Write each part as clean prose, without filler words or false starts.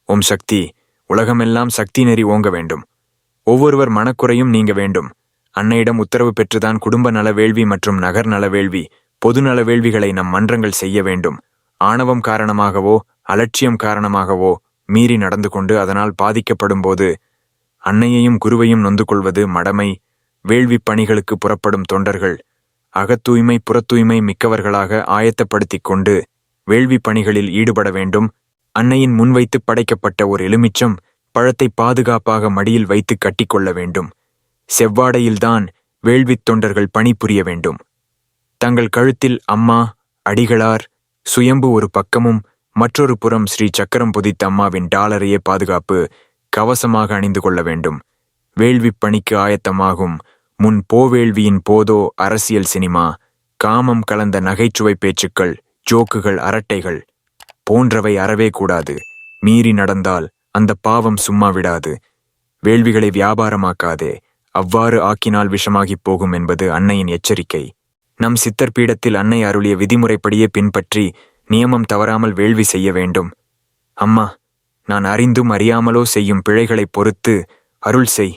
ஓம் சக்தி. உலகமெல்லாம் சக்தி நெறி ஓங்க வேண்டும். ஒவ்வொருவர் மனக்குறையும் நீங்க வேண்டும். அன்னையிடம் உத்தரவு பெற்றுதான் குடும்ப நல வேள்வி மற்றும் நகர் நல வேள்வி, பொது நல வேள்விகளை நம் மன்றங்கள் செய்ய வேண்டும். ஆணவம் காரணமாகவோ அலட்சியம் காரணமாகவோ மீறி நடந்து கொண்டு அதனால் பாதிக்கப்படும் போது அன்னையையும் குருவையும் நொந்து கொள்வது மடமை. வேள்வி பணிகளுக்கு புறப்படும் தொண்டர்கள் அகத்தூய்மை புறத்தூய்மை மிக்கவர்களாக ஆயத்தப்படுத்திக் கொண்டு வேள்வி பணிகளில் ஈடுபட வேண்டும். அன்னையின் முன்வைத்து படைக்கப்பட்ட ஒரு எலுமிச்சம் பழத்தை பாதுகாப்பாக மடியில் வைத்து கட்டிக்கொள்ள வேண்டும். செவ்வாடையில்தான் வேள்வித் தொண்டர்கள் பணிபுரிய வேண்டும். தங்கள் கழுத்தில் அம்மா, அடிகளார், சுயம்பு ஒரு பக்கமும் மற்றொரு புறம் ஸ்ரீ சக்கரம் புதித்த அம்மாவின் டாலரையே பாதுகாப்பு கவசமாக அணிந்து கொள்ள வேண்டும். வேள்விப் பணிக்கு ஆயத்தமாகும் முன் போவேள்வியின் போதோ அரசியல் சினிமா, காமம் கலந்த நகைச்சுவை பேச்சுக்கள், ஜோக்குகள், அரட்டைகள் போன்றவை அறவே கூடாது. மீறி நடந்தால் அந்த பாவம் சும்மா விடாது. வேள்விகளை வியாபாரமாக்காதே, அவ்வாறு ஆக்கினால் விஷமாகிப் போகும் என்பது அன்னையின் எச்சரிக்கை. நம் சித்தர் பீடத்தில் அன்னை அருளிய விதிமுறைப்படியே பின்பற்றி நியமம் தவறாமல் வேள்வி செய்ய வேண்டும். அம்மா, நான் அறிந்தும் அறியாமலோ செய்யும் பிழைகளைப் பொறுத்து அருள் செய்.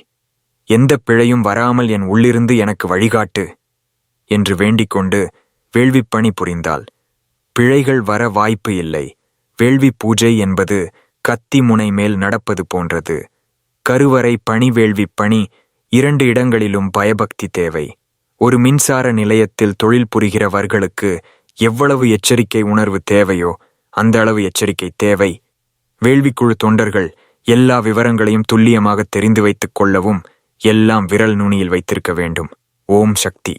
எந்த பிழையும் வராமல் என் உள்ளிருந்து எனக்கு வழிகாட்டு என்று வேண்டிக்கொண்டு வேள்விப் பணி புரிந்தால் பிழைகள் வர வாய்ப்பு இல்லை. வேள்வி பூஜை என்பது கத்தி முனை மேல் நடப்பது போன்றது. கருவறை பணி, வேள்வி பணி 2 இடங்களிலும் பயபக்தி தேவை. ஒரு மின்சார நிலையத்தில் தொழில் புரிகிறவர்களுக்கு எவ்வளவு எச்சரிக்கை உணர்வு தேவையோ அந்த அளவு எச்சரிக்கை தேவை. வேள்விக்குழு தொண்டர்கள் எல்லா விவரங்களையும் துல்லியமாக தெரிந்து வைத்துக் கொள்ளவும் எல்லாம் விரல் நுனியில் வைத்திருக்க வேண்டும். ஓம் சக்தி.